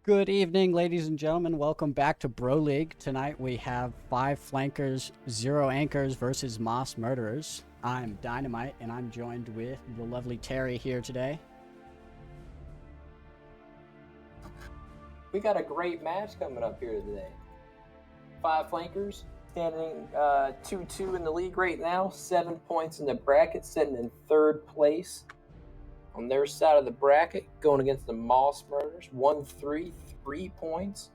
Good evening, ladies and gentlemen. Welcome back to BroLeague. Tonight we have 5 flankers, 0 anchors versus Moss Murderers. I'm Dynamite, and I'm joined with the lovely Terry here today. We got a great match coming up here today. 5 flankers, standing 2-2 in the league right now, 7 points in the bracket, sitting in 3rd place. On their side of the bracket, going against the Moss Murderers, 1-3, 3 points.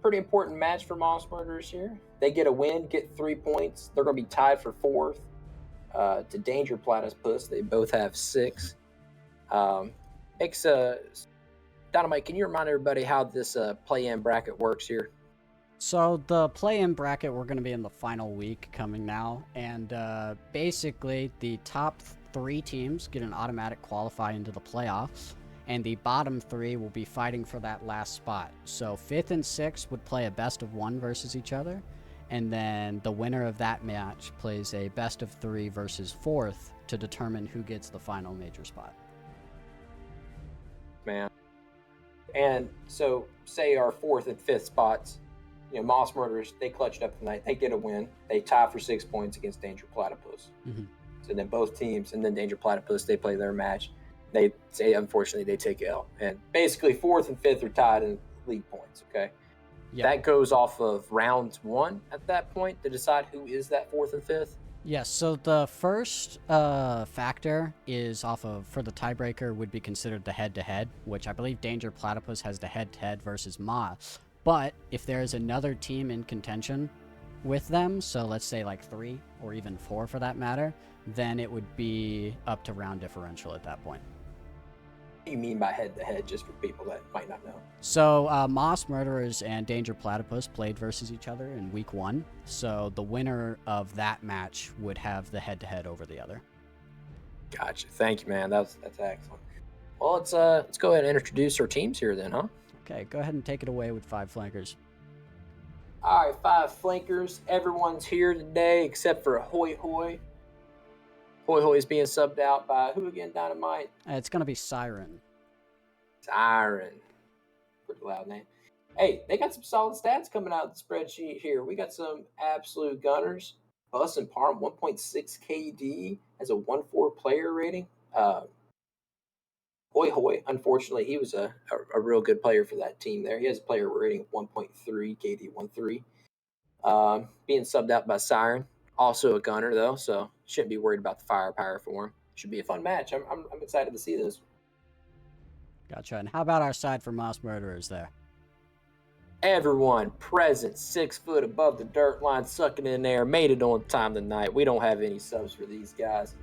Pretty important match for Moss Murderers here. They get a win, get 3 points. They're going to be tied for 4th to Danger Platypus. They both have 6. Dynamite, can you remind everybody how this play-in bracket works here? So the play-in bracket, we're going to be in the final week coming now, and basically the top 3 teams get an automatic qualify into the playoffs, and the bottom 3 will be fighting for that last spot. So 5th and 6th would play a best of 1 versus each other, and then the winner of that match plays a best of 3 versus 4th to determine who gets the final major spot. Man. And so, say our 4th and 5th spots, Moss Murderers, they clutched up tonight. They get a win. They tie for 6 points against Danger Platypus. Mm-hmm. So then both teams, and then Danger Platypus, they play their match. They say, unfortunately, they take L. And basically, 4th and 5th are tied in league points, okay? Yep. That goes off of round 1 at that point to decide who is that 4th and 5th? Yes, so the first factor is off of, for the tiebreaker, would be considered the head-to-head, which I believe Danger Platypus has the head-to-head versus Moss. But if there is another team in contention with them, so let's say like 3 or even 4 for that matter, then it would be up to round differential at that point. What do you mean by head-to-head, just for people that might not know? So Moss Murderers and Danger Platypus played versus each other in week 1, so the winner of that match would have the head-to-head over the other. Gotcha. Thank you, man. That's excellent. Well, let's go ahead and introduce our teams here then, huh? Okay, go ahead and take it away with 5 flankers. All right, 5 flankers. Everyone's here today except for Hoy Hoy. Hoy Hoy is being subbed out by who again, Dynamite? It's going to be Siren. Siren. Pretty loud name. Hey, they got some solid stats coming out of the spreadsheet here. We got some absolute gunners. Bus and Parm, 1.6 KD as a 1-4 player rating. Hoy Hoy, unfortunately, he was a real good player for that team there. He has a player rating of 1.3, KD 1.3. Being subbed out by Siren. Also a gunner, though, so shouldn't be worried about the firepower for him. Should be a fun match. I'm excited to see this. Gotcha. And how about our side for Moss Murderers there? Everyone present, 6 foot above the dirt line, sucking in air, made it on time tonight. We don't have any subs for these guys.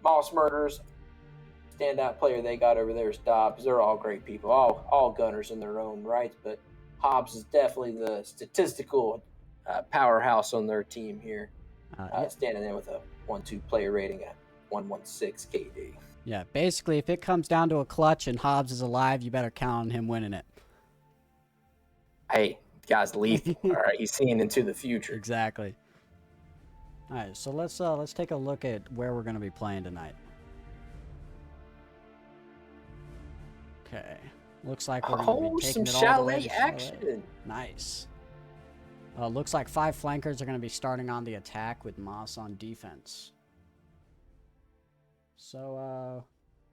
Moss Murderers, standout player they got over there is Dobbs. They're all great people, all gunners in their own right, but Hobbs is definitely the statistical powerhouse on their team here, standing there with a 1-2 player rating at 1.16 KD. Yeah, basically, if it comes down to a clutch and Hobbs is alive, you better count on him winning it. Hey, guy's lethal. All right, he's seeing into the future. Exactly. All right, so let's take a look at where we're going to be playing tonight. Okay, looks like we're going to be taking some it all the way chalet action. Nice. Looks like 5 flankers are going to be starting on the attack with Moss on defense. So,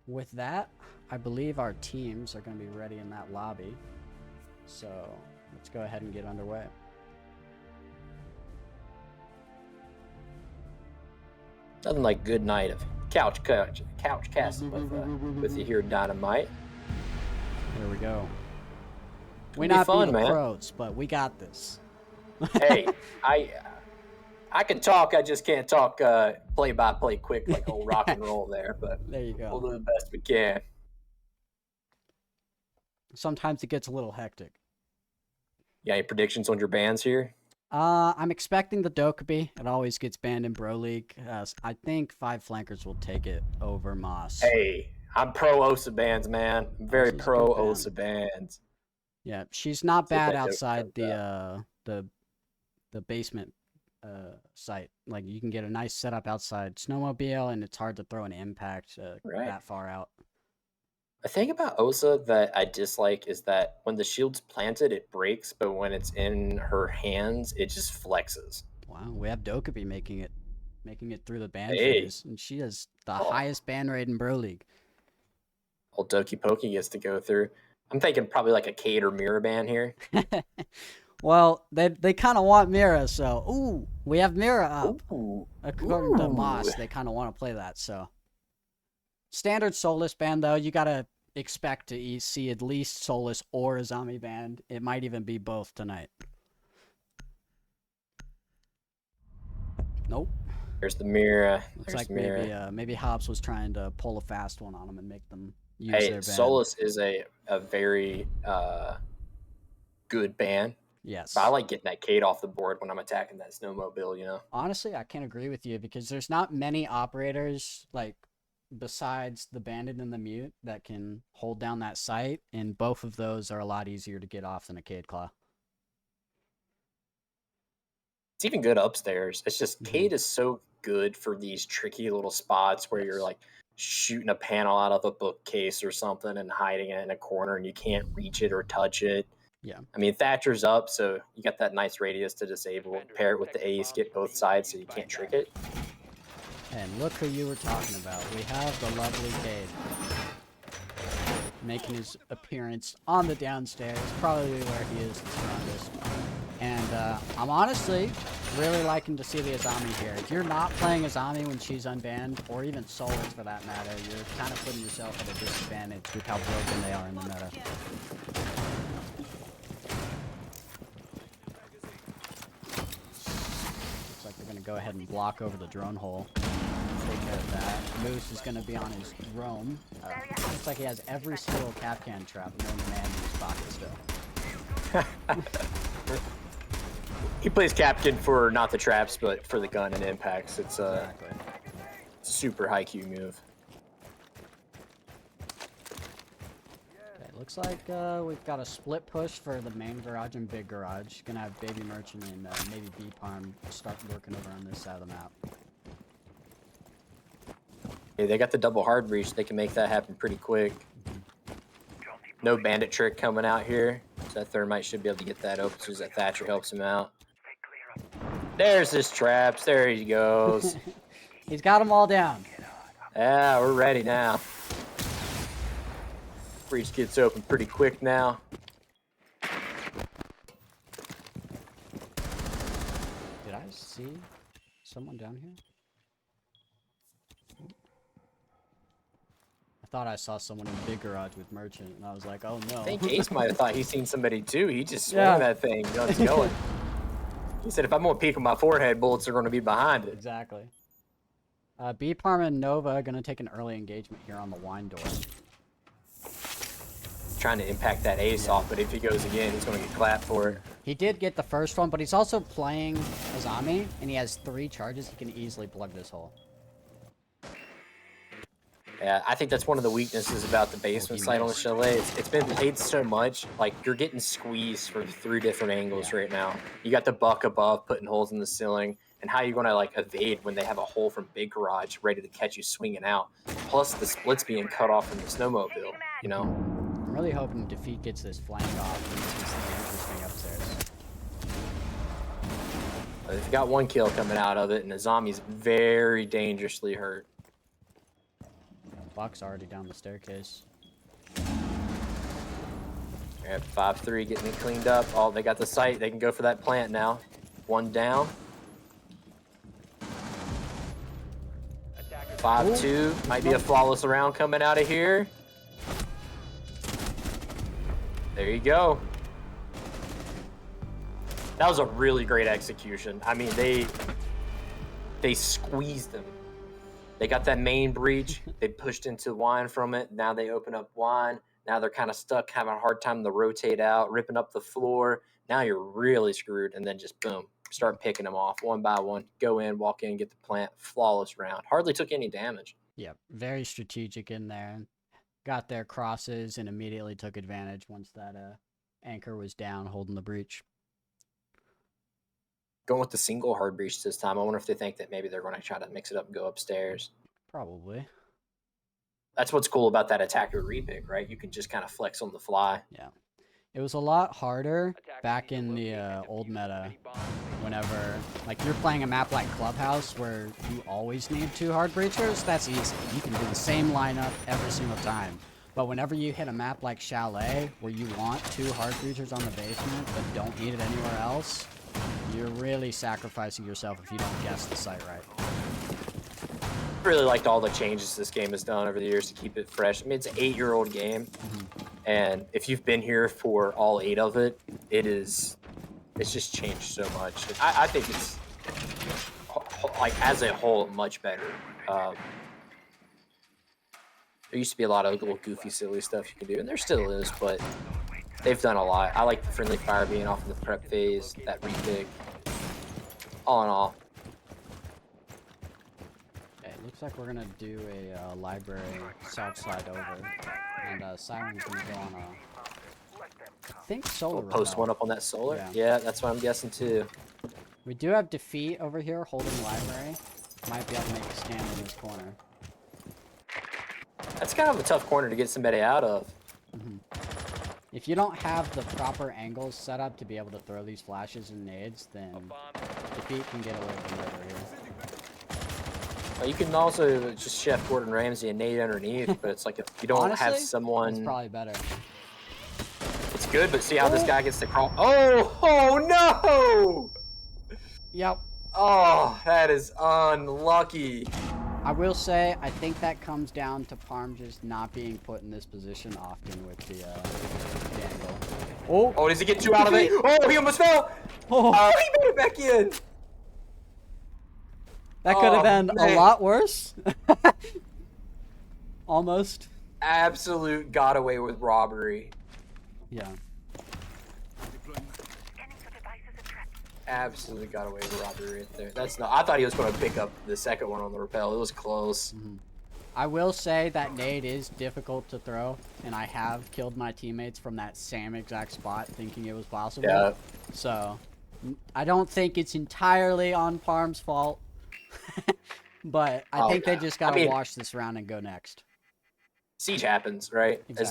with that, I believe our teams are going to be ready in that lobby. So, let's go ahead and get underway. Nothing like good night of couch casting with you here, Dynamite. There we go. We not fun, man. Pros, but we got this. Hey, I can talk. I just can't talk play-by-play quick like old rock and roll there. But there you go. We'll do the best we can. Sometimes it gets a little hectic. You got any predictions on your bans here? I'm expecting the Dokkaebi. It always gets banned in BroLeague. I think 5 flankers will take it over Moss. Hey, I'm pro Osa bans, man. I'm very pro Osa bans. Yeah, she's not bad outside the basement site. Like, you can get a nice setup outside Snowmobile, and it's hard to throw an impact that far out. The thing about Osa that I dislike is that when the shield's planted, it breaks, but when it's in her hands, it just flexes. Wow, we have Dokkaebi making it through the ban Hey, phase, and she has the oh, highest ban rate in BroLeague. old Doki Poki gets to go through. I'm thinking probably like a Kate or Mirror ban here. Well, they kind of want Mira, so ooh, we have Mira up. Ooh, According to ooh. Moss, they kind of want to play that. So standard Soulless ban though, you gotta expect to see at least Soulless or Azami banned. It might even be both tonight. Nope. There's the Mirror. Looks There's like the Mirror. maybe Hobbs was trying to pull a fast one on them and make them use Hey, their ban. Solus is a very good ban. But I Yes. like getting that Kate off the board when I'm attacking that snowmobile, you know? Honestly, I can't agree with you because there's not many operators like besides the bandit and the mute that can hold down that site, and both of those are a lot easier to get off than a Cade Claw. It's even good upstairs. It's just Mm-hmm. Kate is so good for these tricky little spots where you're Yes. like shooting a panel out of a bookcase or something and hiding it in a corner and you can't reach it or touch it. Yeah. I mean, Thatcher's up, so you got that nice radius to disable. Pair it with the ace, get both sides so you can't trick it. And look who you were talking about. We have the lovely Cade making his appearance on the downstairs, probably where he is the strongest. And I'm honestly really liking to see the Azami here. If you're not playing Azami when she's unbanned, or even Solus for that matter, you're kind of putting yourself at a disadvantage with how broken they are in the meta. Looks like they're going to go ahead and block over the drone hole. Take care of that. Moose is going to be on his roam. Looks like he has every single Capcan trap known to man in his pocket still. He plays Captain for not the traps, but for the gun and impacts. It's a super high Q move. Okay, looks like we've got a split push for the main garage and big garage. Gonna have Baby Merchant and maybe B-Parm start working over on this side of the map. Hey, they got the double hard breach. They can make that happen pretty quick. No bandit trick coming out here. So that Thermite should be able to get that open as soon as that Thatcher helps him out. There's his traps. There he goes. He's got them all down. Yeah, we're ready now. Breach gets open pretty quick now. Did I see someone down here? I thought I saw someone in big garage with Merchant, and I was like, oh no. I think Ace might have thought he's seen somebody too. He just swung that thing, guns going. He said, if I'm going to peek on my forehead, bullets are going to be behind it. Exactly. B-Parm and Nova are going to take an early engagement here on the wine door. Trying to impact that ace off, but if he goes again, he's going to get clapped for it. He did get the first one, but he's also playing Azami, and he has 3 charges. He can easily plug this hole. Yeah, I think that's one of the weaknesses about the basement side on the Chalet. It's been played so much, like you're getting squeezed from 3 different angles right now. You got the buck above putting holes in the ceiling, and how are you going to like evade when they have a hole from big garage ready to catch you swinging out? Plus the splits being cut off from the snowmobile, you know? I'm really hoping Defeat gets this flank off and makes something interesting upstairs. They've got 1 kill coming out of it, and the zombie's very dangerously hurt. Buck's already down the staircase. At 5-3, getting it cleaned up. Oh, they got the site. They can go for that plant now. 1 down. 5-2. Might be a flawless round coming out of here. There you go. That was a really great execution. I mean, they squeezed them. They got that main breach. They pushed into wine from it. Now they open up wine. Now they're kind of stuck, having a hard time to rotate out, ripping up the floor. Now you're really screwed. And then just boom, start picking them off one by one. Go in, walk in, get the plant. Flawless round. Hardly took any damage. Yep, very strategic in there. Got their crosses and immediately took advantage once that anchor was down, holding the breach. Going with the single hard breach this time. I wonder if they think that maybe they're going to try to mix it up and go upstairs. Probably. That's what's cool about that attacker repick, right? You can just kind of flex on the fly. Yeah. It was a lot harder back in the old meta whenever, like, you're playing a map like Clubhouse where you always need 2 hard breachers. That's easy. You can do the same lineup every single time. But whenever you hit a map like Chalet where you want 2 hard breachers on the basement but don't need it anywhere else, you're really sacrificing yourself if you don't guess the site right. I really liked all the changes this game has done over the years to keep it fresh. I mean, it's an 8-year-old game, and if you've been here for all 8 of it, it's just changed so much. I think it's, like, as a whole, much better. There used to be a lot of little goofy, silly stuff you can do, and there still is, but they've done a lot. I like the friendly fire being off in the prep phase, that repick. All in all. Okay, looks like we're gonna do a library south side over, and Siren's gonna go on a, I think, solar. We'll post repel. one up on that solar. Yeah. Yeah, that's what I'm guessing too. We do have Defeat over here holding library. Might be able to make a stand in this corner. That's kind of a tough corner to get somebody out of. If you don't have the proper angles set up to be able to throw these flashes and nades, then Defeat can get away from it over here. Well, you can also just chef Gordon Ramsay and nade underneath, but it's like if you don't Honestly, have someone. it's probably better. It's good, but see how this guy gets to crawl. Oh no! Yep. Oh, that is unlucky. I will say, I think that comes down to Parm just not being put in this position often with the angle. Oh, does he get 2 out of it? Oh, he almost fell. Oh, Oh, he made it back in. that could have been man. a lot worse. Almost. Absolute got away with robbery. Yeah. Absolutely got away with robbery right there. That's not. I thought he was going to pick up the second one on the rappel. It was close. I will say that nade is difficult to throw, and I have killed my teammates from that same exact spot thinking it was possible. Yeah. So, I don't think it's entirely on Parm's fault. But I think they just gotta wash this round and go next. Siege happens, right? Exactly.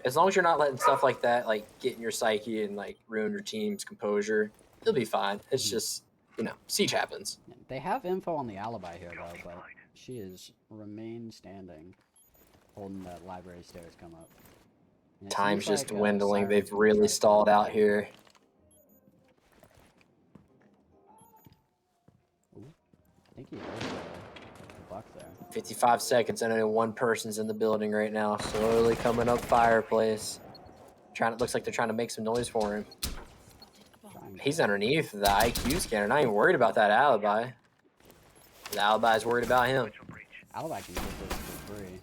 As long as you're not letting stuff like that like get in your psyche and like ruin your team's composure, you'll be fine. It's just, siege happens. They have info on the alibi here though, but she is remain standing, holding that library stairs come up. And it Time's seems just like, dwindling. Siren's They've gonna really try to stalled do out that. here. Ooh, I think he heard the buck there. 55 seconds and only one person's in the building right now. Slowly coming up fireplace. Looks like they're trying to make some noise for him. He's underneath the IQ scanner. Not even worried about that alibi. The alibi's worried about him. Alibi can get this for free.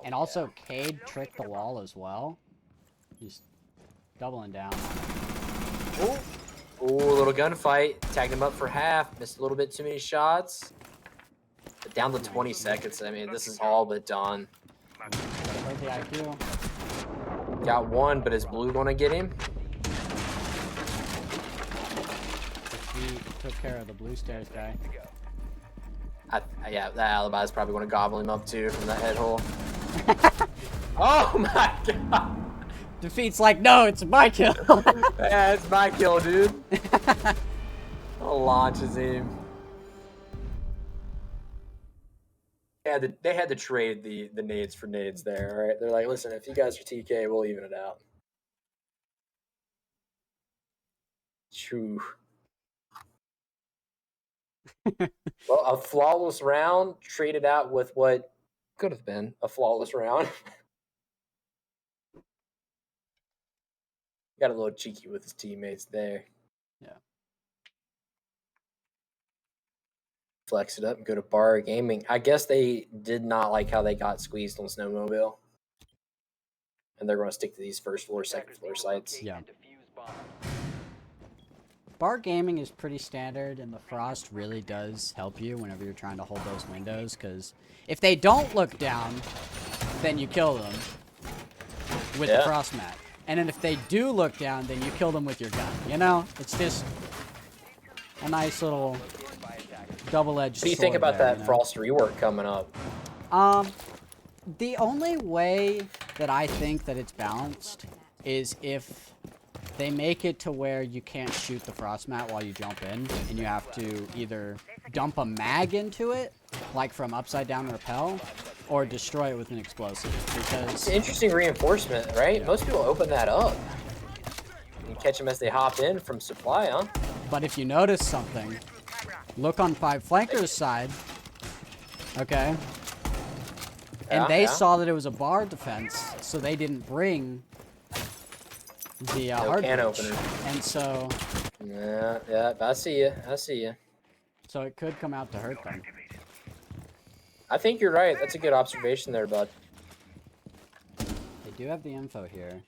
And also, Cade tricked the wall as well. He's doubling down. Ooh, a little gunfight. Tagged him up for half. Missed a little bit too many shots. But down to 20 seconds. I mean, this is all but done. Where's the IQ? Got one, but is Blue going to get him? He took care of the blue stairs guy. Yeah, that alibi is probably going to gobble him up too from that head hole. Oh my god! Defeat's like, no, it's my kill. Yeah, it's my kill, dude. Launches him. Yeah, they had to trade the nades for nades there, all right? They're like, listen, if you guys are TK, we'll even it out. True. Well, a flawless round traded out with what could have been a flawless round. Got a little cheeky with his teammates there. Yeah. Flex it up and go to Bar Gaming. I guess they did not like how they got squeezed on Snowmobile. And they're going to stick to these first floor, second floor sites. Yeah. Bar Gaming is pretty standard, and the Frost really does help you whenever you're trying to hold those windows, because if they don't look down, then you kill them with the Frost mat. And then if they do look down, then you kill them with your gun. You know? It's just a nice little double-edged sword. What do you think about there, that Frost rework coming up? The only way that I think that it's balanced is if they make it to where you can't shoot the frost mat while you jump in, and you have to either dump a mag into it, like from upside down rappel, or destroy it with an explosive. Because It's an interesting reinforcement, right? Yeah. Most people open that up. You catch them as they hop in from supply, huh? But if you notice something, look on 5 Flankers' side, okay? And they saw that it was a bar defense, so they didn't bring the hard can breach. opener. And so... Yeah, I see you. I see you. So it could come out to hurt them. I think you're right. That's a good observation there, bud. They do have the info here.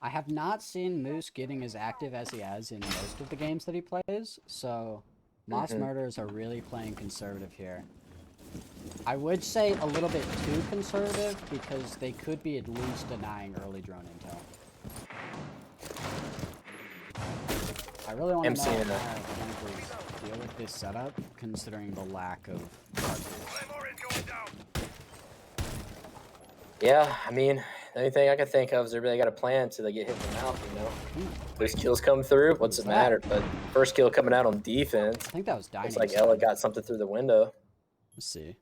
I have not seen Moose getting as active as he has in most of the games that he plays, so Moss Murderers are really playing conservative here. I would say a little bit too conservative because they could be at least denying early drone intel. I really want to know how Flankers deal with this setup, considering the lack of cartridge. Yeah, I mean, the only thing I can think of is everybody got a plan until they get hit in the mouth, you know? Those kills come through, what's it matter? But first kill coming out on defense. I think that was dining. It's like Ella got something through the window. Let's see.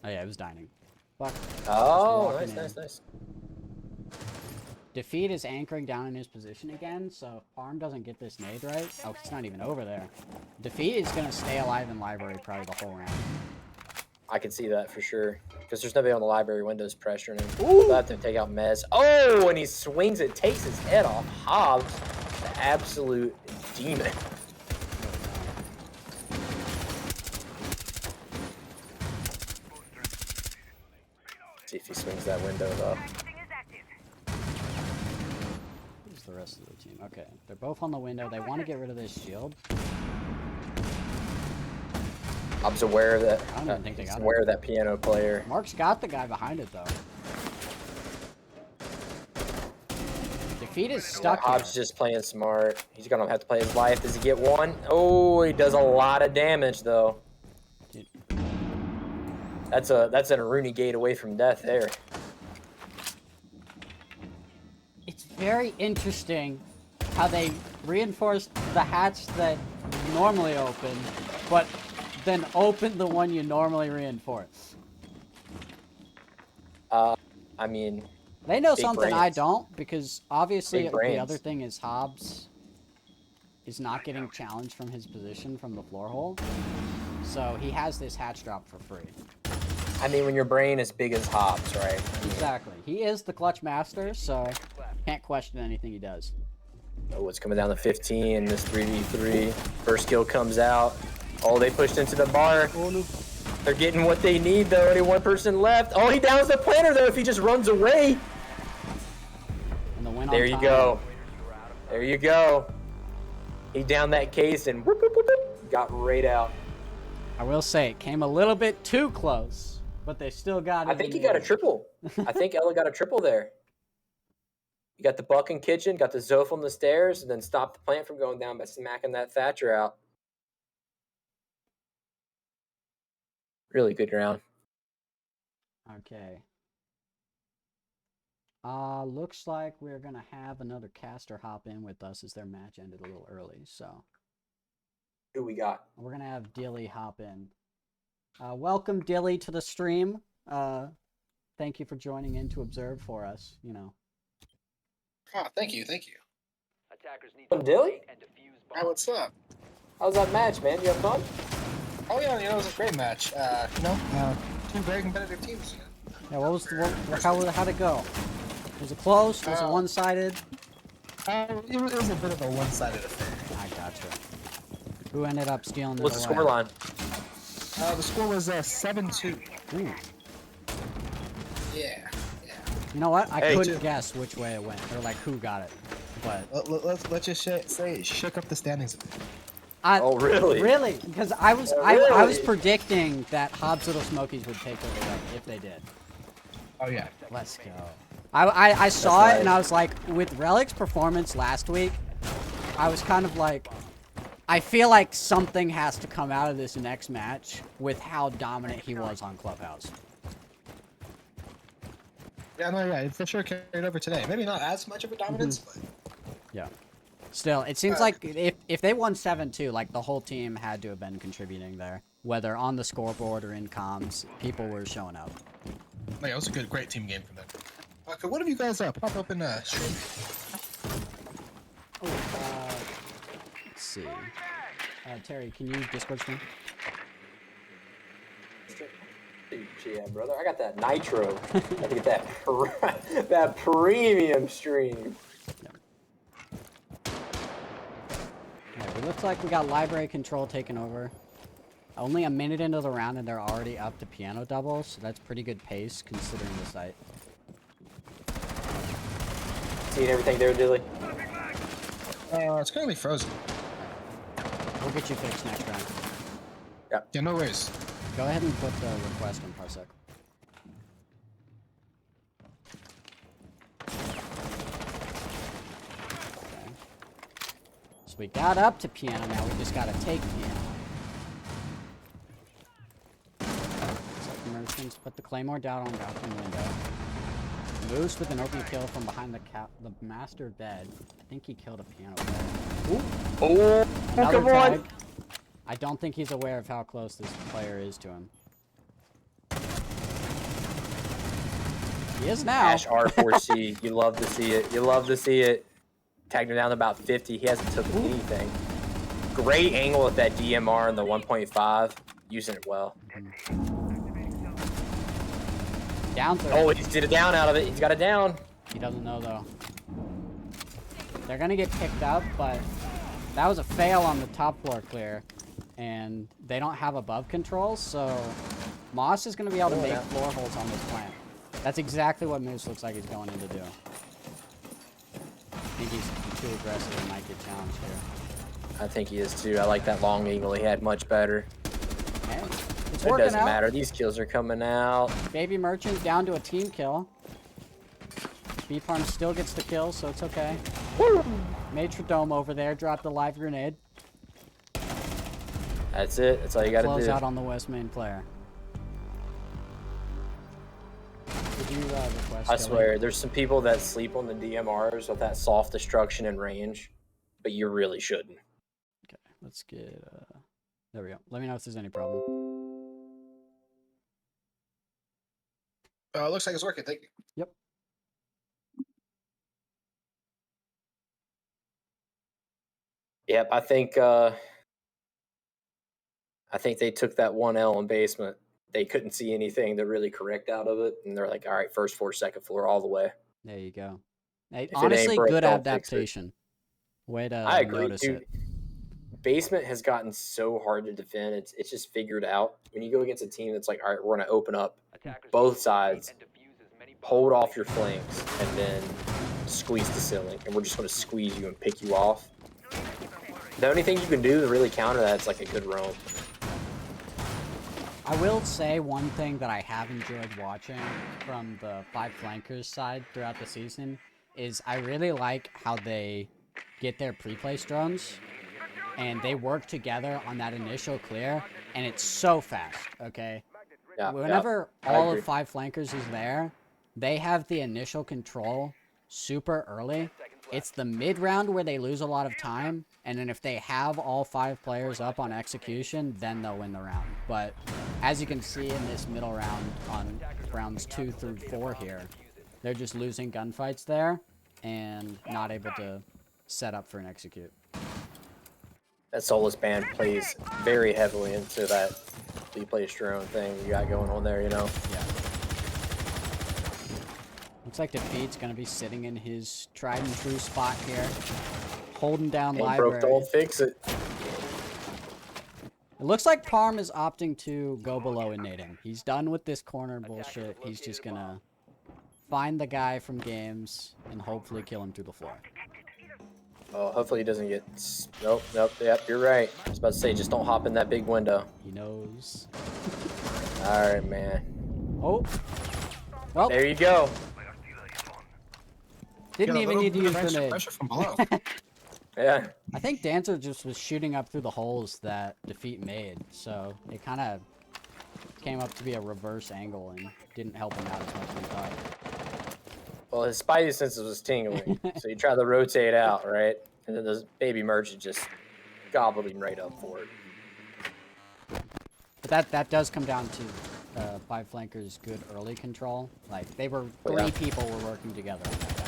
Oh yeah, it was dining. Fuck. Oh, nice. Defeat is anchoring down in his position again, so if Parm doesn't get this nade right... Oh, it's not even over there. Defeat is going to stay alive in library probably the whole round. I can see that for sure. Because there's nobody on the library windows pressuring him. Ooh. They'll have to take out Mez. Oh, and he swings it, takes his head off. Hobbs, the absolute demon. See if he swings that window though. Who's the rest of the team? Okay, they're both on the window. They want to get rid of this shield. Hobbs aware of that. I don't even think they got aware of that piano player. Mark's got the guy behind it though. Defeat is stuck. Hobbs just playing smart. He's gonna have to play his life. Does he get one? Oh, he does a lot of damage though. Dude. That's an Rooney gate away from death there. It's very interesting how they reinforced the hatch that normally open, but then open the one you normally reinforce. I mean, they know something I brains. don't, because obviously Big the brains. other thing is Hobbs is not getting challenged from his position from the floor hole. So he has this hatch drop for free. I mean, when your brain is big as Hobbs, right? Exactly. He is the clutch master, so can't question anything he does. Oh, it's coming down to 15. This 3v3. First kill comes out. Oh, they pushed into the bar. Oh, no. They're getting what they need, though. Only one person left. Oh, he downs the planter, though, if he just runs away. And the win There on you time. go. There you go. He downed that case and whoop, whoop, whoop, whoop, got right out. I will say, it came a little bit too close, but they still got it. I think he got a triple. I think Ella got a triple there. You got the buck and kitchen, got the Zof on the stairs, and then stopped the plant from going down by smacking that Thatcher out. Really good round. Okay. Looks like we're gonna have another caster hop in with us as their match ended a little early, so Who we got? we're gonna have Dilly hop in. Welcome Dilly to the stream. Thank you for joining in to observe for us, you know. Oh, thank you. Dilly? Hi, what's up? How's that match, man? You have fun? Oh yeah, it was a great match. Two very competitive teams. Yeah, what was how'd it go? Was it close? Was it one-sided? It was a bit of a one-sided affair. I gotcha. Who ended up stealing it What's the away? scoreline? The score was 7-2. Ooh. Yeah. You know what? I Hey, couldn't guess which way it went, or like who got it. But Let's just say it shook up the standings a bit. Oh, really? Really? Because I was Oh, I was really? predicting that Hobbs Little Smokies would take over right, if they did. Oh yeah. Let's go. I saw That's it and nice. I was like, with Relic's performance last week, I was kind of like, I feel like something has to come out of this next match with how dominant he was on Clubhouse. Yeah, no, yeah, it for sure carried over today. Maybe not as much of a dominance, but Yeah. Still, it seems like if they won 7-2, like the whole team had to have been contributing there. Whether on the scoreboard or in comms, people were showing up. yeah, it was a great team game from them. Okay, what have you guys pop up in stream? Oh, let's see. Terry, can you Discord stream? Yeah, brother. I got that nitro. I got to get that premium stream. Yeah, it looks like we got library control taken over. Only a minute into the round and they're already up to piano doubles, so that's pretty good pace considering the site. Seeing everything there, Dilly? It's currently frozen. We'll get you fixed next round. Yeah, no worries. Go ahead and put the request in Parsec. Okay. So we got up to piano, now we just gotta take piano. Second merchants, put the claymore down on bathroom window. Moose with an open kill from behind the master bed. I think he killed a piano bed. Ooh. Oh, Another come on! tag. I don't think he's aware of how close this player is to him. He is now. Ash R4C, you love to see it. You love to see it. Tagged him down to about 50. He hasn't took anything. Great angle with that DMR and the 1.5. Using it well. Down 30. Oh, he did a down out of it. He's got a down. He doesn't know though. They're gonna get picked up, but that was a fail on the top floor clear. And they don't have above controls, so Moss is gonna be able to make floor holes on this plant. That's exactly what Moose looks like he's going in to do. I think he's too aggressive and might get challenged here. I think he is too. I like that long angle he had much better. Hey, it's It working doesn't out. matter. These kills are coming out. Baby Merchant down to a team kill. B-Farm still gets the kill, so it's okay. Woo! Matrodome over there dropped the live grenade. That's it. That's all you got to Close do. out on the West main player. Did you request? I swear, there's some people that sleep on the DMRs with that soft destruction and range, but you really shouldn't. Okay, let's get. There we go. Let me know if there's any problem. Looks like it's working. Thank you. Yep. Yep, I think they took that 1L in basement. They couldn't see anything to really correct out of it, and they're like, all right, first floor, second floor, all the way. There you go. Hey, If it honestly, ain't broke, good don't fix it. adaptation. Way to I agree, notice dude. it. Basement has gotten so hard to defend. It's just figured out. When you go against a team that's like, all right, we're going to open up both sides, hold off your flanks, and then squeeze the ceiling, and we're just going to squeeze you and pick you off. The only thing you can do to really counter that is like a good roam. I will say one thing that I have enjoyed watching from the 5 flankers side throughout the season is I really like how they get their pre-place drones and they work together on that initial clear, and it's so fast, okay? Yeah, Whenever I all agree. of 5 flankers is there, they have the initial control super early. It's the mid-round where they lose a lot of time, and then if they have all 5 players up on execution, then they'll win the round. But as you can see in this middle round on rounds 2 through 4 here, they're just losing gunfights there and not able to set up for an execute. That Solus band plays very heavily into that play drone thing you got going on there, you know? Yeah. Looks like Defeat's gonna be sitting in his tried and true spot here, holding down Ain't library. broke, don't fix it. It looks like Parm is opting to go below and nade him. He's done with this corner bullshit. He's just gonna find the guy from games and hopefully kill him through the floor. Oh, hopefully he doesn't get... Nope, yep, you're right. I was about to say, just don't hop in that big window. He knows. All right, man. Oh. Well, There you go. didn't Got a even little need to bit use of extra grenade. pressure from below. Yeah. I think Dancer just was shooting up through the holes that Defeat made, so it kind of came up to be a reverse angle and didn't help him out as much as he thought. Well, his spidey senses was tingling, so he tried to rotate out, right? And then this baby merchant just gobbled him right up for it. But that does come down to Five Flankers' good early control. Like, they were, three people were working together on that guy.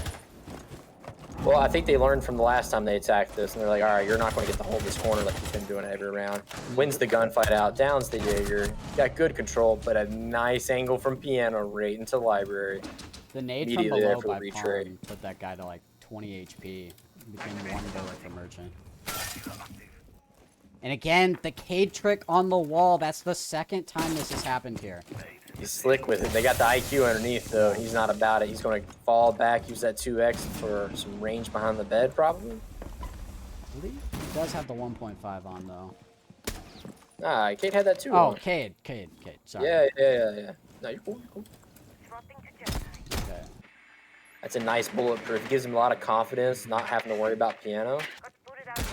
Well, I think they learned from the last time they attacked this, and they're like, all right, you're not going to get to hold this corner like you've been doing every round. Wins the gunfight out, downs the Jaeger, got good control, but a nice angle from Piano right into Library. The nade from below by Palm put that guy to like 20 HP. Became one bullet for Merchant. And again, the Cade trick on the wall. That's the second time this has happened here. He's slick with it. They got the IQ underneath, though. He's not about it. He's going to fall back, use that 2x for some range behind the bed, probably. I believe he does have the 1.5 on, though. Ah, Cade had that too. Oh, Cade. Sorry. Yeah. No, you're cool. Okay. That's a nice bulletproof. It gives him a lot of confidence, not having to worry about Piano.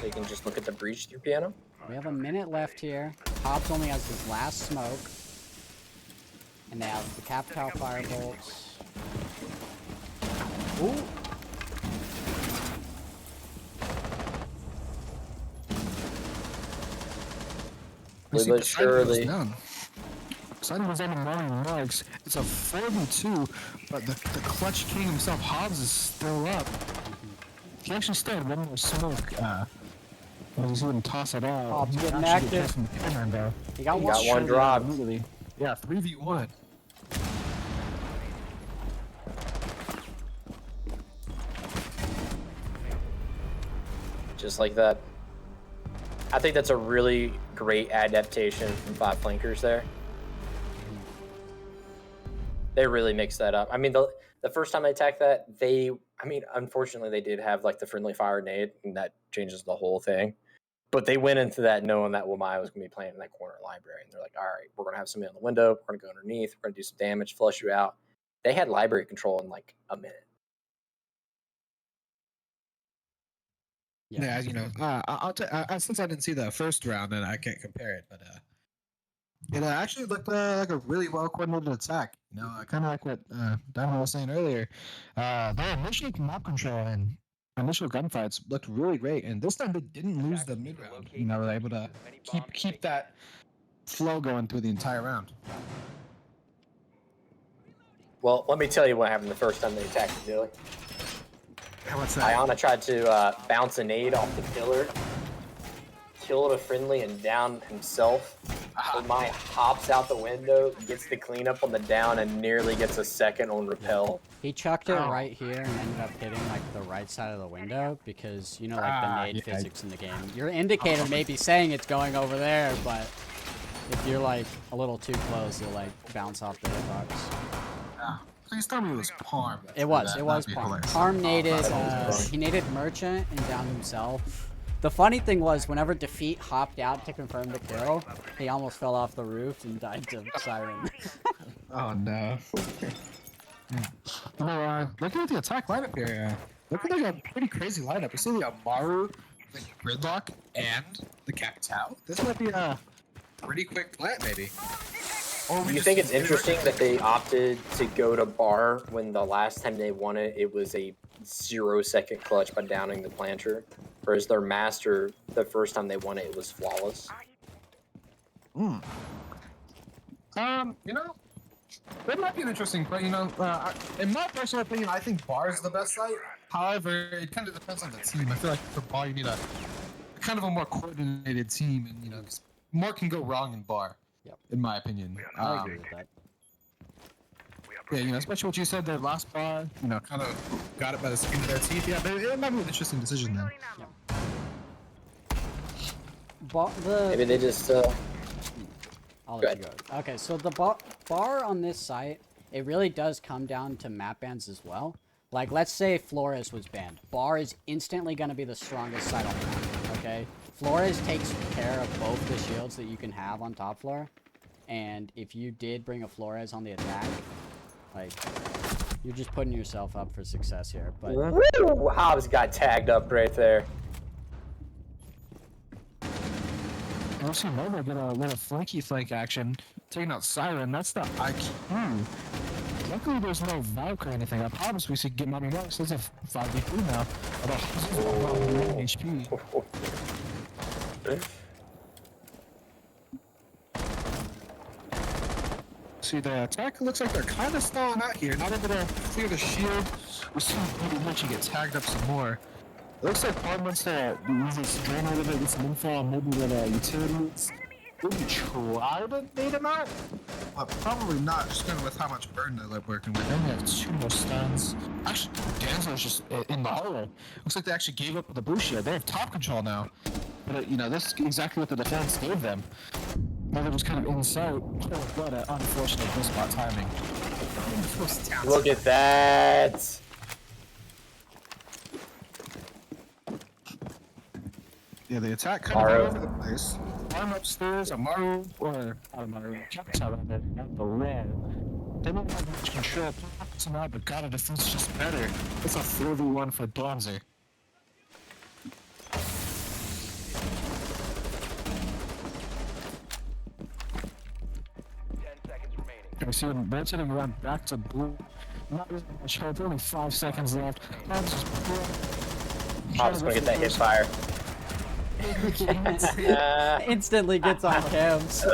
So you can just look at the breach through Piano. We have a minute left here. Hobbs only has his last smoke. And they have the Capital Firebolts. Ooh! But surely. Simon was on the morning marks. It's a 4v2, but the Clutch King himself, Hobbs, is still up. He actually started one more smoke. He wouldn't toss it out. Hobbs getting active. He got one drop. Yeah, 3v1. Just like that. I think that's a really great adaptation from Five Flankers there. They really mixed that up. I mean, the first time they attacked that, unfortunately, they did have like the friendly fire nade, and that changes the whole thing. But they went into that knowing that Wamai was going to be playing in that corner library, and they're like, all right, we're going to have somebody on the window, we're going to go underneath, we're going to do some damage, flush you out. They had library control in like a minute. Yeah, since I didn't see the first round, then I can't compare it, but it actually looked like a really well coordinated attack. Kind of like what Dynamo was saying earlier. Their initial map control and initial gunfights looked really great, and this time they didn't lose the mid round. They were able to keep that flow going through the entire round. Well, let me tell you what happened the first time they attacked the Dilly. What's that? Iana tried to bounce a nade off the pillar, killed a friendly and down himself. Wamai hops out the window, gets the cleanup on the down, and nearly gets a second on repel. He chucked it right here and ended up hitting like the right side of the window because, like the nade physics in the game. Your indicator may be saying it's going over there, but if you're like a little too close, you'll like bounce off the hitbox. Please tell me it was Parm. It was Parm. Parm naded, he naded Merchant and down himself. The funny thing was, whenever Defeat hopped out to confirm the kill, he almost fell off the roof and died to Siren. Oh no. Looking at the attack lineup here, looking like a pretty crazy lineup. You see the Amaru, the Gridlock, and the Capital. This might be a pretty quick plant, maybe. Do you think it's interesting that they opted to go to bar when the last time they won it was a 0-second clutch by downing the planter? Whereas their master, the first time they won it was flawless? That might be an interesting play. In my personal opinion, I think bar is the best site. However, it kind of depends on the team. I feel like for bar, you need a kind of a more coordinated team, and 'cause more can go wrong in bar. Yep. In my opinion. I agree with that. Yeah, especially what you said, their last bar, kind of got it by the skin of their teeth. Yeah, it might be an interesting decision then. Yeah. Maybe they just. I'll let you go. Okay, so the bar on this site, it really does come down to map bans as well. Like, let's say Flores was banned. Bar is instantly going to be the strongest site on the map, okay? Flores takes care of both the shields that you can have on top floor. And if you did bring a Flores on the attack, like, you're just putting yourself up for success here. But Hobbs got tagged up right there. also Nova get a little flanky flank action, taking out Siren. That's the IQ. Luckily, there's no Valk or anything. I promise we should get money marks. There's a 5v3 now. About HP. See, the attack looks like they're kind of stalling out here. Not able to clear the shield. We see Buddy Lynch get tagged up some more. It looks like Pod wants to use this drain a little bit, get some info on maybe with utilities. Maybe try to bait him out? But probably not, just kind of with how much burn they're working with. They only have 2 more stuns. Actually, Danzo's just in the hallway. Looks like they actually gave up with the blue shield. They have top control now. But, you know, this is exactly what the defense gave them. Now they're just kind of in sight. What an unfortunate miss spot timing. Look at that. Yeah, the attack kind of all over the place. Arm upstairs, Amaru, or Amaru, not the red. They don't have much control. Somehow, but God, the defense is just better. It's a 4v1 for Donzer. I see him rotating around back to blue. Not really much hope, only 5 seconds left. Pop's gonna get that hit fire. Instantly gets on cams.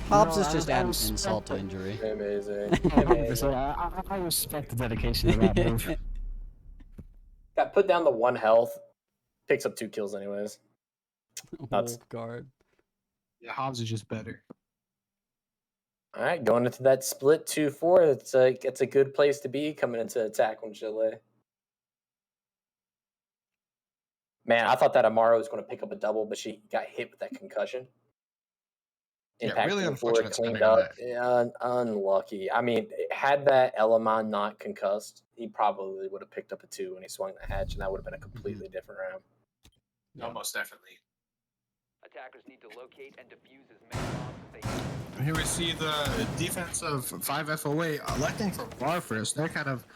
Pops is just adding insult to injury. Amazing. I respect the dedication to that move. Got put down to 1 health. Picks up 2 kills anyways. Nuts. Guard. Yeah, Hobbs is just better. All right, going into that split 2-4. It's a good place to be coming into attack on Chile. Man, I thought that Amaro was going to pick up a double, but she got hit with that concussion. Yeah, really unfortunate. Cleaned up. Yeah, unlucky. I mean, had that Elamon not concussed, he probably would have picked up a 2 when he swung the hatch, and that would have been a completely different round. No, most definitely. Attackers need to locate and defuse as many bombs as they can. Here we see the defense of 5FOA electing for bar first. They're kind of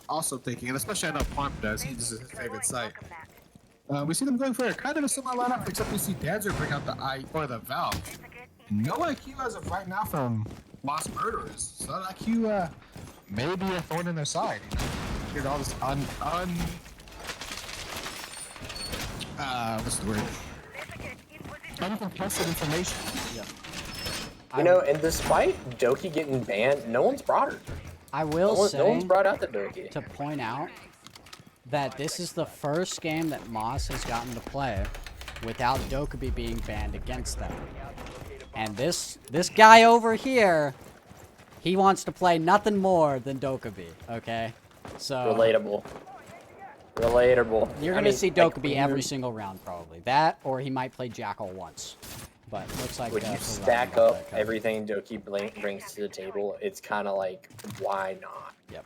also thinking, and especially I know Pomp does. This is his favorite site. We see them going for a kind of a similar lineup, except we see Danzer bring out the Valve. No IQ as of right now from Lost Murderers. So that IQ may be a thorn in their side. You know? All this what's the word? Uncontested information. Yeah. You know, and despite Doki getting banned, no one's brought her. I will say, no one's brought out the Doki. to point out that this is the first game that Moss has gotten to play without Dokkaebi being banned against them. And this guy over here, he wants to play nothing more than Dokkaebi, okay? So Relatable. You're gonna see Dokkaebi every single round probably. That, or he might play Jackal once. But it looks like when you stack up everything Doki brings to the table, it's kind of like, why not? Yep.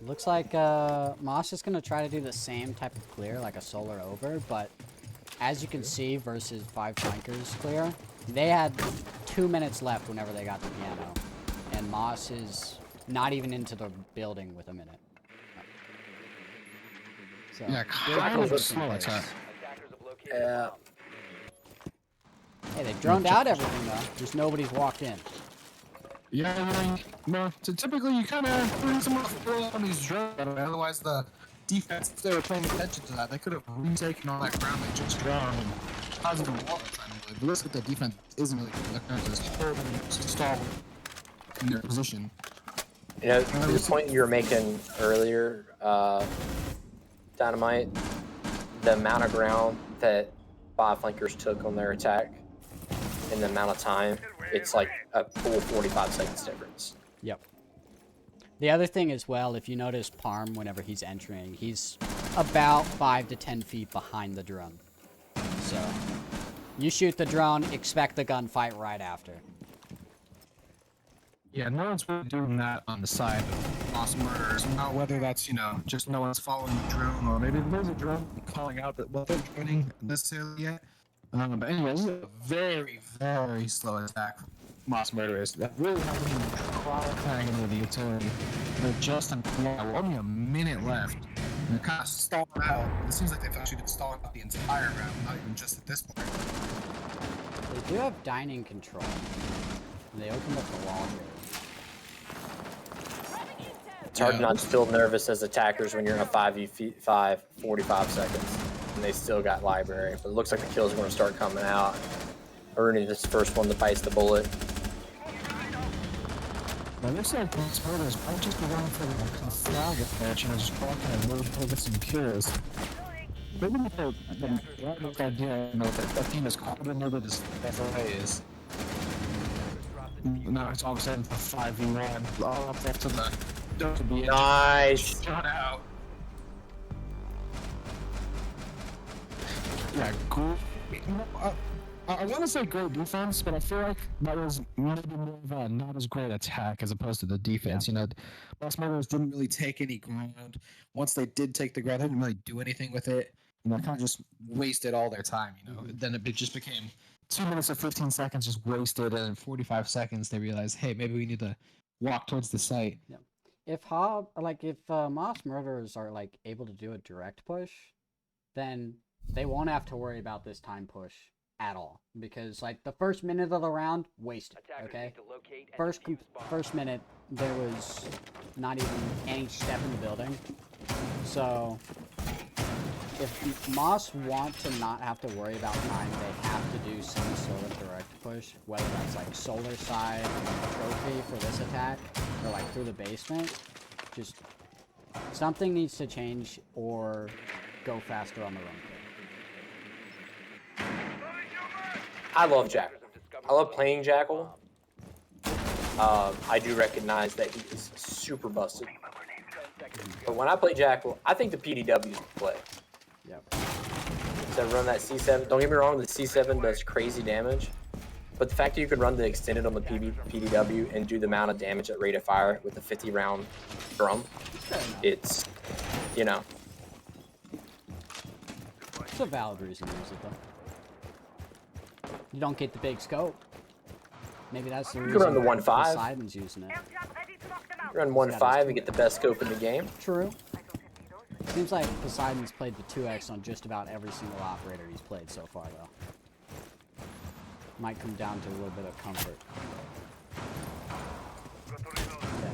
Looks like Moss is gonna try to do the same type of clear, like a solar over, but as you can see versus 5 flankers clear, they had 2 minutes left whenever they got the piano, and Moss is not even into the building with a minute. So, Yeah, kind of a slow attack. Yeah. Hey, they've droned out everything though. Just nobody's walked in. Yeah, no. So typically, you kind of bring someone on these drones. Otherwise, the defense, if they were paying attention to that, they could have retaken all that ground they just drowned and positive wall time. But looks like the defense isn't really good. They're just holding, stalled in their position. You know, to the point you were making earlier, Dynamite, the amount of ground that 5 flankers took on their attack in the amount of time, it's like a full 45 seconds difference. Yep. The other thing as well, if you notice Parm, whenever he's entering, he's about 5 to 10 feet behind the drone. So, you shoot the drone, expect the gunfight right after. Yeah, no one's really doing that on the side of Lost Murderers. Not whether that's, you know, just no one's following the drone, or maybe there's a drone calling out that, well, they're joining necessarily yet. But anyway, this is a very, very slow attack from Lost Murderers. That really hasn't even tried carrying into the utility. they're just only a minute left. And they're kind of stalling out. It seems like they've actually been stalling out the entire round, not even just at this point. They do have dining control. And they opened up the wall here. It's hard not to feel nervous as attackers when you're in a 5v5, 45 seconds, and they still got library. But it looks like the kills are going to start coming out. Ernie, this first one that bites the bullet. Now, this like these spoilers might just be going for the flag approach and just walking and really get some kills. Maybe the idea, you know, that team is coordinated as FOA is. Now it's all of a sudden a 5v1, all up left to the. Nice. Shut out. Yeah, cool. I want to say great defense, but I feel like that was maybe more of a not as great attack as opposed to the defense. You know, Lost Murderers didn't really take any ground. Once they did take the ground, they didn't really do anything with it. You know, kind of just wasted all their time. You know, then it just became 2 minutes and 15 seconds just wasted, and in 45 seconds they realized, hey, maybe we need to walk towards the site. Yep. If Moss Murderers are like able to do a direct push, then they won't have to worry about this time push at all, because like the first minute of the round wasted. Okay, first minute there was not even any step in the building. So if Moss want to not have to worry about time, they have to do some sort of direct push, whether that's like solar side trophy for this attack or like through the basement. Just something needs to change or go faster on the run. I love Jackal. I love playing Jackal. I do recognize that he is super busted. But when I play Jackal, I think the PDW is the play. Yep. So run that C7. Don't get me wrong, the C7 does crazy damage. But the fact that you can run the extended on the PDW and do the amount of damage at rate of fire with a 50-round drum, it's, you know. It's a valid reason to use it, though. You don't get the big scope. Maybe that's the reason. You can run the 1.5. Poseidon's using it. You run 1.5 and get the best scope in the game. True. Seems like Poseidon's played the 2x on just about every single operator he's played so far, though. Might come down to a little bit of comfort. Yeah.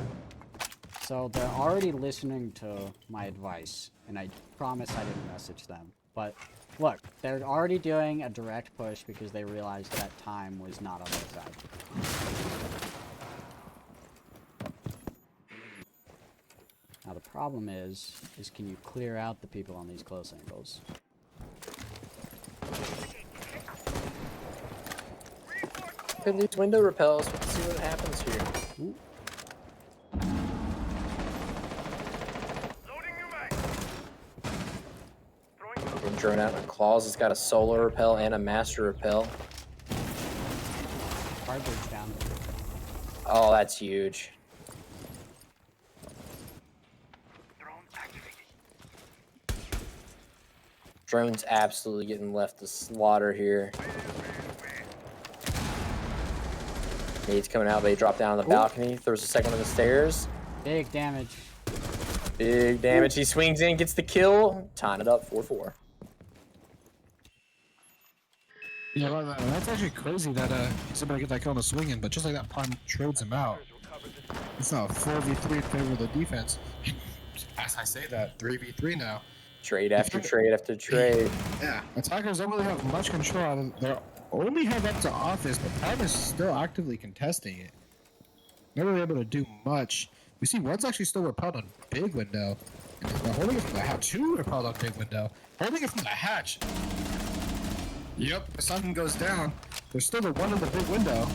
So they're already listening to my advice, and I promise I didn't message them. But look, they're already doing a direct push because they realized that time was not on their side. Now the problem is can you clear out the people on these close angles? Put these window repels. Let's see what happens here. Ooh. Getting drawn out. And Claws has got a solar repel and a master repel. Hard bridge down. Oh, that's huge. Drone's absolutely getting left to slaughter here. Nade's coming out, but he dropped down on the balcony. Throws a second on the stairs. Big damage. Big damage. He swings in, gets the kill. Tying it up 4-4. Yeah, well, that's actually crazy that he's able to get that kill on the swing-in, but just like that, Pun trades him out. It's now 4v3 in favor of the defense. As I say that, 3v3 now. Trade after trade after trade. Yeah, attackers don't really have much control. They only have up to office, but Prime is still actively contesting it. Not really able to do much. We see one's actually still repelled on big window. And they're holding it from the hatch. Two repelled on big window. Holding it from the hatch. Yep, the sun goes down. There's still the one in the big window.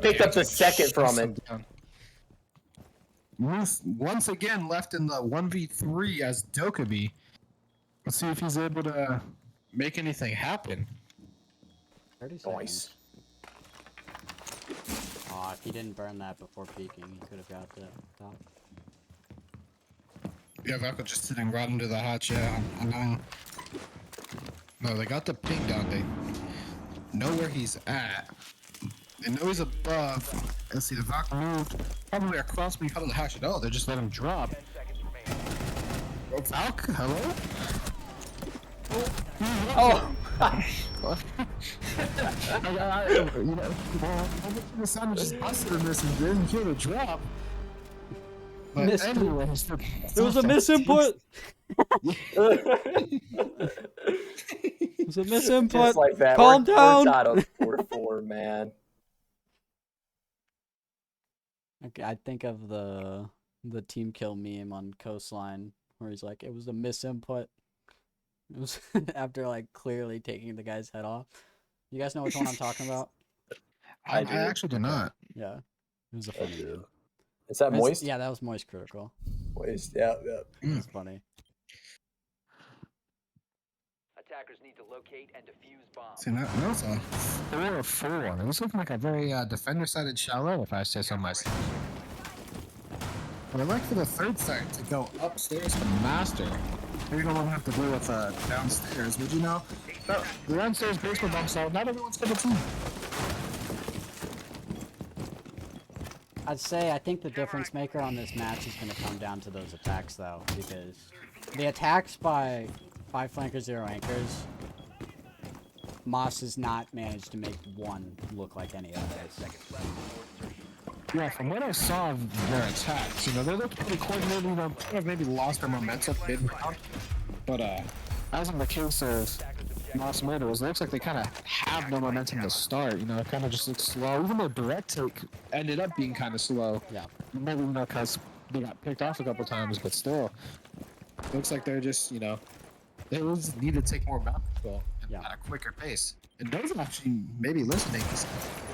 Picked up the second from it. Ruth once again left in the 1v3 as Dokkaebi. Let's see if he's able to make anything happen. 30 seconds. Nice. Aw, if he didn't burn that before peeking, he could have got the top. Yeah, Valko just sitting right under the hatch, yeah. No, they got the ping down. They know where he's at. They know he's above. Let's see, the Valk moved probably across when you cut the hash it out. They just let him drop. 10 seconds remaining. Falk, hello? Oh, You know, the sound just busted in this and didn't hear the drop. But Missed. anyways, It was a misinput. It was a misinput. just like that. Calm we're down. tied up 4-4, man. Okay, I think of the team kill meme on Coastline where he's like, it was a misinput. It was after like clearly taking the guy's head off. You guys know which one I'm talking about? I do. actually do not. Yeah, it was a funny meme. Is that Moist? Yeah, that was Moist Critical. Moist, yeah. It was funny. Attackers need to locate and defuse bombs. See, that was a 4-4. It was looking like a very defender-sided shallow, if I say so myself. But I'd like for the third side to go upstairs to Master. Maybe don't want to have to deal with downstairs, would you know? But the downstairs basement bomb site, not everyone's got a team. I'd say I think the difference maker on this match is going to come down to those attacks, though, because the attacks by 5 flankers, 0 anchors, Moss has not managed to make one look like any of those. Yeah, from what I saw of their attacks, you know, they looked pretty coordinated, you know, kind of maybe lost their momentum mid-round. But, as in the case of Moss Murderers, it looks like they kind of have no momentum to start, you know, it kind of just looks slow. Even though direct take ended up being kind of slow. Yeah. Maybe, you know, because they got picked off a couple times, but still. Looks like they're just, you know, they just need to take more map control at a quicker pace. And those are actually maybe listening to stuff.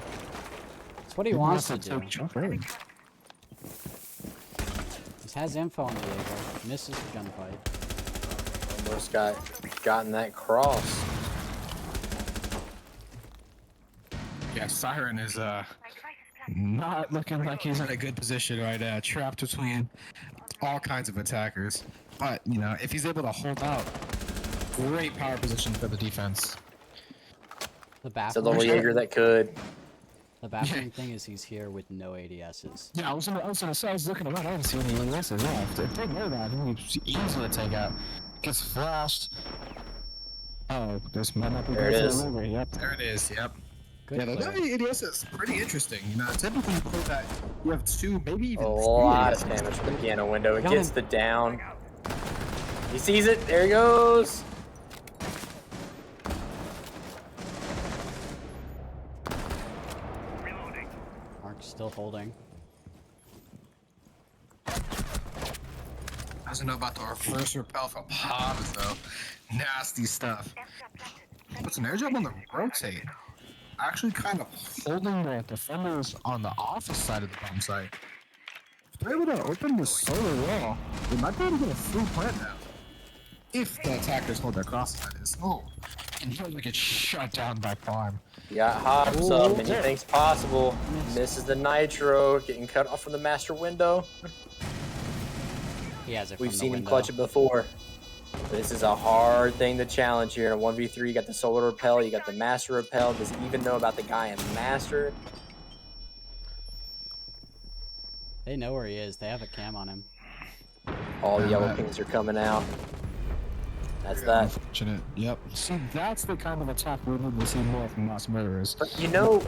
That's what he wants to do. Jump early. He has info on Diego. Misses the gunfight. Almost gotten that cross. Yeah, Siren is not looking like he's in a good position right now, trapped between all kinds of attackers. But, you know, if he's able to hold out, great power position for the defense. The It's a bathroom. little Jaeger that could. The bathroom thing is he's here with no ADSs. Yeah, I was gonna say, I was looking around, I didn't see any ADSs. Yeah, if they know that, he easily take out. Gets flashed. Oh, this might not be There it good for is. the river. Yep, there it is, yep. Good Yeah, the play. ADS is pretty interesting. You know, typically you play that, you have 2, maybe even A 3 lot of ADSs. damage from the piano window. It Got gets him. the down. He sees it. There he goes. Mark's still holding. Doesn't know about the reverse repel from Hobbs though. Nasty stuff. Puts an air jump on the rotate. Actually kind of holding the defenders on the office side of the bomb site. If they're able to open the solar wall, they might be able to get a free plant now. If the attackers hold their crosses, that is. Oh, and he'll get shut down by Farm. You got Hobbs up. Anything's possible. Misses the nitro. Getting cut off from the master window. He has it We've from seen the him window. clutch it before. This is a hard thing to challenge here in a 1v3. You got the solar repel. You got the master repel. Does he even know about the guy in master? They know where he is. They have a cam on him. All the yellow pings are coming out. That's that. Unfortunate. Yep. See, that's the kind of attack we need to see more from Moss Murderers. But you know,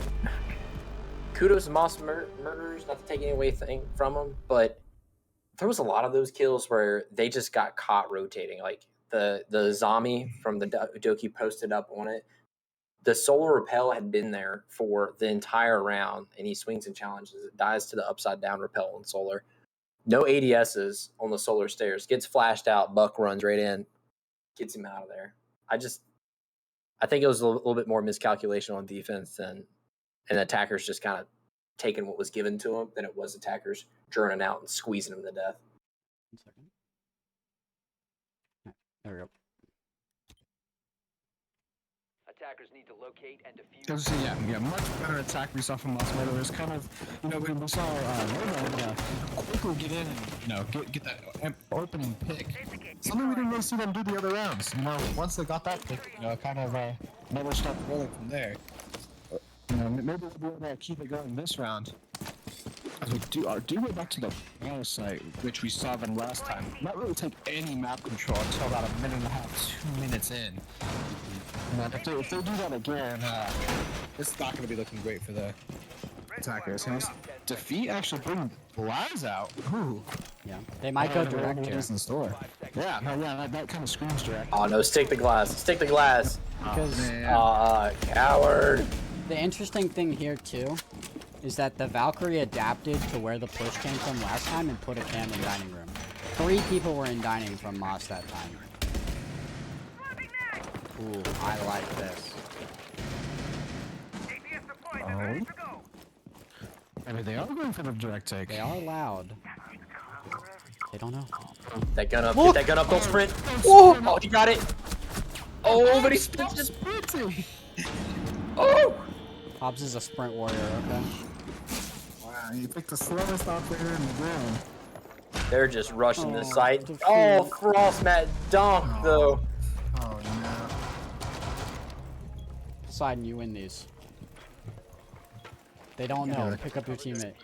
kudos to Moss Murderers, not to take any away from them, but there was a lot of those kills where they just got caught rotating. Like the zombie from the Doki posted up on it. The solar repel had been there for the entire round, and he swings and challenges. It dies to the upside down repel on solar. No ADSs on the solar stairs. Gets flashed out. Buck runs right in. Gets him out of there. I think it was a little bit more miscalculation on defense and attackers just kind of taking what was given to them than it was attackers churning out and squeezing them to death. 1 second. Alright, there we go. Attackers need to locate and defuse. Yeah, much better attack we saw from Moss Murderers. Kind of, you know, we saw Lobo quickly get in and, you know, get that opening pick. Something we didn't really see them do the other rounds. You know, once they got that pick, you know, kind of never stopped rolling from there. You know, maybe we'll be able to keep it going this round. As we do go back to the battle site, which we saw them last time, not really take any map control until about a minute and a half, 2 minutes in. And if they do that again, it's not going to be looking great for the attackers. Defeat actually bring Laz out. Ooh. Yeah, they might go direct here. In the store. Yeah, no, yeah, that kind of screams direct. Oh no, stick the glass. Stick the glass. Because Coward. the interesting thing here too is that the Valkyrie adapted to where the push came from last time and put a cam in dining room. 3 people were in dining from Moss that time. Ooh, I like this. Oh. I mean, they are going for the direct take. They are loud. They don't know. That gun up. Look! Get that gun up. Don't sprint. Whoa! Oh, you got it. Oh, but he sprinted. Oh! Hobbs is a sprint warrior, okay? Wow, you picked the slowest operator in the game. They're just rushing the site. defeat. Oh, Frost Matt dunk though. Oh no. Poseidon, you win these. They don't know. Pick up your teammate.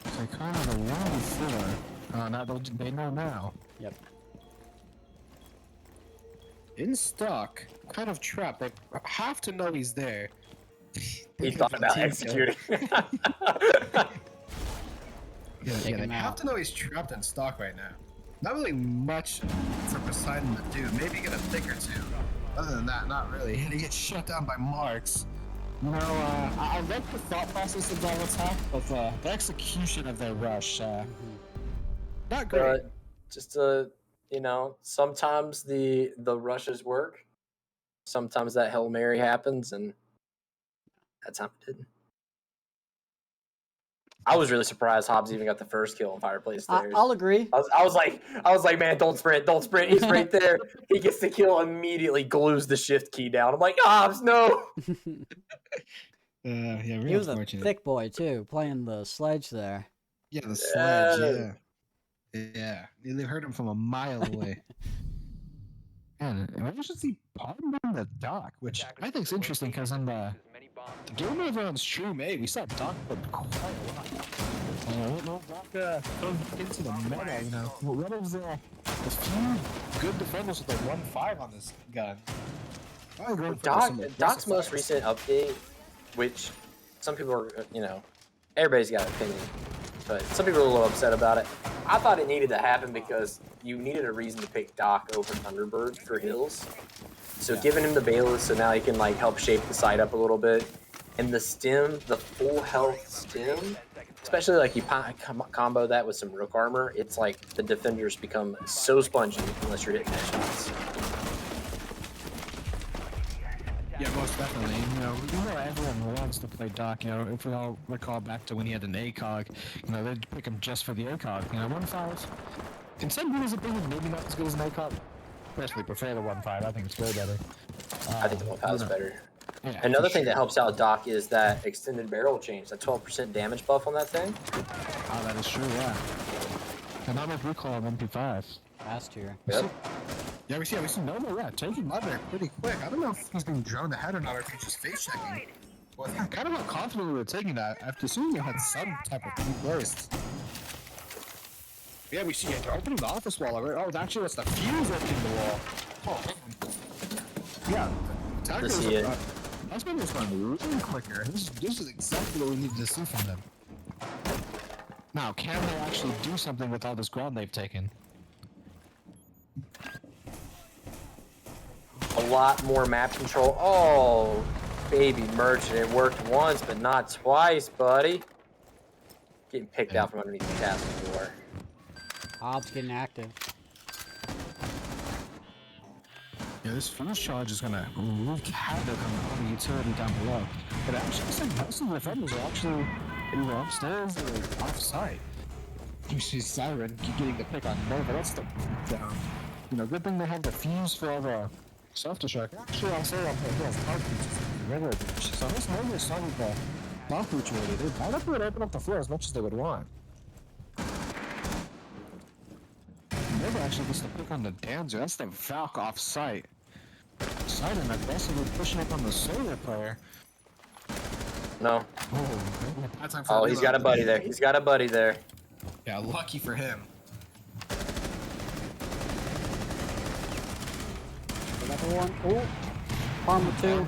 They kind of the one before. Now they know now. Yep. In stock, kind of trapped. They have to know he's there. He thought about executing. Yeah, Take they him have out. to know he's trapped in stock right now. Not really much for Poseidon to do. Maybe get a pick or two. Other than that, not really. And he gets shut down by Marks. You know, I like the thought process of that attack, but the execution of their rush, not great. But just you know, sometimes the rushes work. Sometimes that Hail Mary happens, and that time it didn't. I was really surprised Hobbs even got the first kill on Fireplace Stairs. I'll agree. I was like, man, don't sprint. He's right there. He gets the kill immediately, glues the shift key down. I'm like, Hobbs, no. Yeah, He real was a unfortunate. thick boy too, playing the sledge there. Yeah, the sledge, yeah. They heard him from a mile away. And I was just see Pardon in the dock, which I think is interesting because in the game over on Stream 8, we saw Doc put quite a lot. I don't know if Doc goes into the meta, you know. What is the few good defenders with a 1.5 on this gun? I agree with Doc's most recent update, which some people are, you know, everybody's got an opinion, but some people are a little upset about it. I thought it needed to happen because you needed a reason to pick Doc over Thunderbird for hills. So giving him the Bayless, so now he can like help shape the side up a little bit. And the stem, the full health stem, especially like you combo that with some Rook armor, it's like the defenders become so spongy unless you're hitting headshots. Yeah, most definitely. You know everyone loves to play Doc. You know, if we all recall back to when he had an ACOG, you know, they'd pick him just for the ACOG. You know, 1.5 in some people's opinion, maybe not as good as an ACOG. Personally, prefer the 1.5. I think it's way better. I think the 1.5 is better. Yeah, Another for thing that sure. helps out Doc is that extended barrel change, that 12% damage buff on that thing. Oh, that is true. Yeah. And not like recall on MP5. Fast here. Yep. Yeah, we see Nova, taking Mother pretty quick. I don't know if he's going to drone the head or not, or if he's just face checking. Well, I'm kind of not confident we were taking that after assuming it had some type of deep burst. Yeah, we see it opening the office wall. Oh, actually, it's the fuse opening the wall. Oh, yeah. Attackers see it. That's been just going really quicker. This is exactly what we needed to see from them. Now, can they actually do something with all this ground they've taken? A lot more map control. Oh, baby merchant. It worked once, but not twice, buddy. Getting picked out from underneath the castle door. Hobbs getting active. Yeah, this fuse charge is gonna wreak havoc on the utility down below. But actually, looks like most of the defenders are actually either upstairs or off-site. You see Siren getting the pick on Nova. That's the down. You know, good thing they have the fuse for all the self-destruct. Actually, I'll say he has target features in the regular breach. So this Nova is starting the bomb breach already. They might not be able to open up the floor as much as they would want. Nova actually gets the pick on the Danzer. That's the Valk off-site. Siren aggressively pushing up on the solar player. No. Oh, bad time for Oh, the he's got a reload. buddy there. He's got a buddy there. Yeah, lucky for him. Another one. Oh, Farmer 2.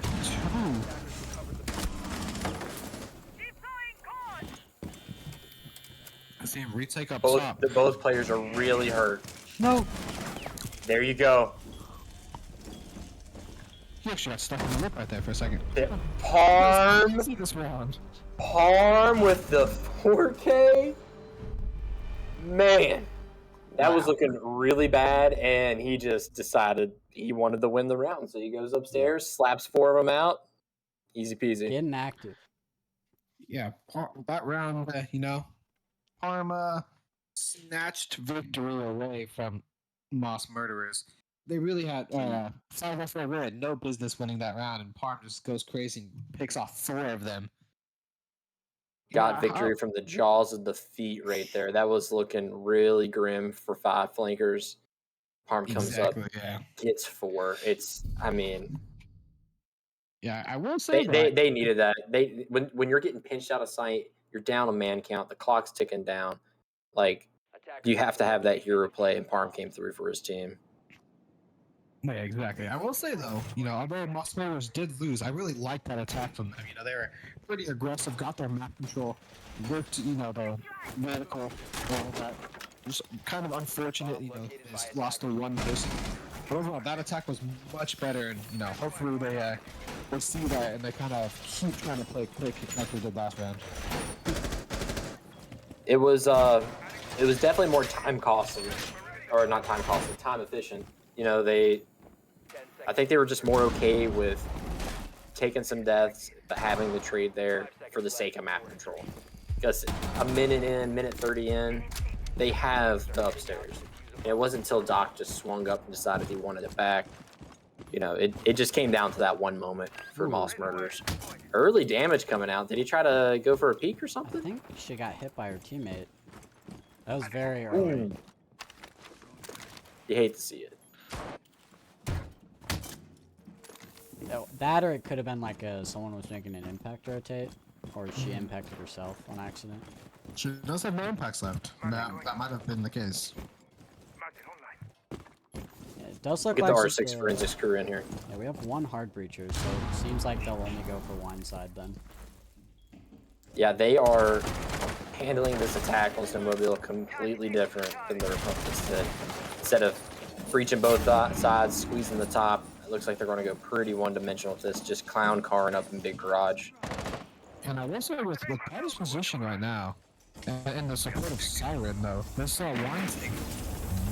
I see him retake up Both top. both players are really hurt. No. There you go. He actually got stuck in the lip right there for a second. Parm. See this round. Parm with the 4K. Man, that was Wow. looking really bad, and he just decided he wanted to win the round. So he goes upstairs, slaps 4 of them out. Easy peasy. Getting active. Yeah, that round, Parma snatched victory away from Moss Murderers. They really had 5-4 really had no business winning that round, and Parm just goes crazy and picks off 4 of them. Got Yeah, victory from the jaws of defeat right there. That was looking really grim for 5 flankers. Parm comes exactly, up, yeah. gets 4. Yeah, I will say they needed that. When you're getting pinched out of sight, you're down a man count. The clock's ticking down. Like you have to have that hero play, and Parm came through for his team. Yeah, exactly. I will say though, although Moss Murderers did lose, I really liked that attack from them. They were pretty aggressive, got their map control, worked, the vertical, all that. Just kind of unfortunate, they just lost to one person. But overall, that attack was much better, and hopefully they see that and they kind of keep trying to play quick like they did last round. It was definitely more time costly, or not time costly, time efficient. I think they were just more okay with taking some deaths, but having the trade there for the sake of map control. Because a minute in, minute 30 in, they have the upstairs. It wasn't until Doc just swung up and decided he wanted it back. It just came down to that one moment for Moss Murderers. Early damage coming out. Did he try to go for a peek or I something? think she got hit by her teammate. That was very early. Ooh. You hate to see it. That or it could have been like someone was making an impact rotate, or she impacted herself on accident. She does have no impacts left. That might have been the case. Yeah, it does look Get the like R6 forensics crew in here. Yeah, we have 1 hard breacher, so it seems like they'll only go for one side then. Yeah, they are handling this attack on Snowmobile completely different than their opponents did. Instead of breaching both sides, squeezing the top, it looks like they're going to go pretty one-dimensional with this, just clown carring up in big garage. And I will say with Patty's position right now, and the support of Siren though, this wine thing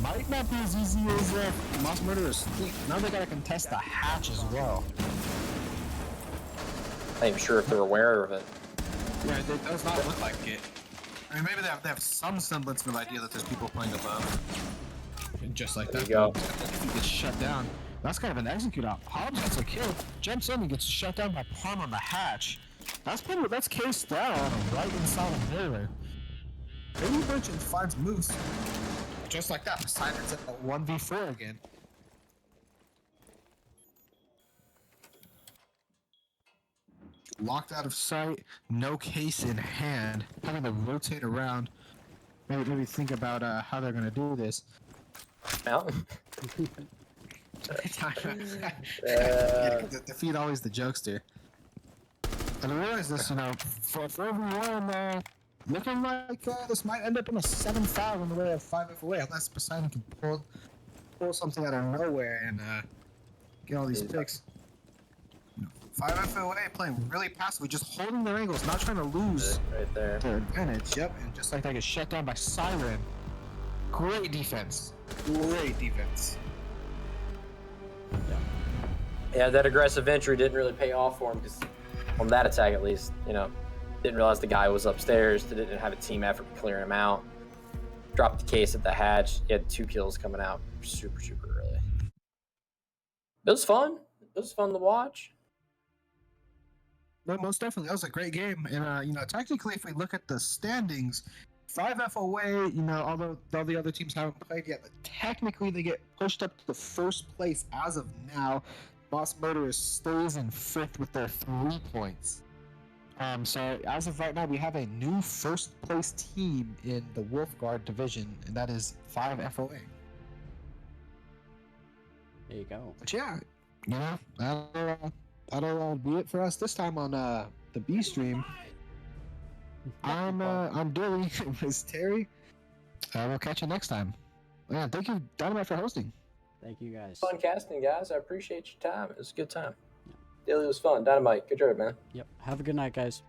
might not be as easy as Moss Murderers think. Now they gotta contest the hatch as well. I'm not even sure if they're aware of it. Yeah, it does not look like it. I mean, maybe they have some semblance of an idea that there's people playing above. And just like There that, you go. he gets shut down. That's kind of an execute out. Hobbs gets a kill, jumps in and gets shut down by Palm on the hatch. That's case down right inside of Miller. Maybe Merchant finds Moose. Just like that, Poseidon's at 1v4 again. Locked out of sight, no case in hand, having to rotate around. Maybe think about how they're gonna do this. No? Defeat always the jokester. And I realize this, for everyone, looking like this might end up in a 7-5 in the way of 5 FOA, unless Poseidon can pull something out of nowhere and get all these picks. 5 FOA playing really passively, just holding their angles, not trying to lose Right there. their advantage. Yep, and just like that gets shut down by Siren. Great defense. Great defense. Yeah, that aggressive entry didn't really pay off for him, because on that attack at least, didn't realize the guy was upstairs, didn't have a team effort clearing him out. Dropped the case at the hatch. He had 2 kills coming out super, super early. It was fun. It was fun to watch. No, most definitely. That was a great game. And, technically, if we look at the standings, 5 FOA, although all the other teams haven't played yet, but technically they get pushed up to the first place as of now. Moss Murderers stays in 5th with their 3 points. So as of right now, we have a new first place team in the Wolfguard division, and that is 5 FOA. There you go. But yeah, that'll be it for us this time on the B stream. I'm Dilly. It was Terry. We'll catch you next time. Yeah, thank you, Dynamite, for hosting. Thank you guys. Fun casting, guys. I appreciate your time. It was a good time. Daily was fun. Dynamite, good job, man. Yep. Have a good night, guys.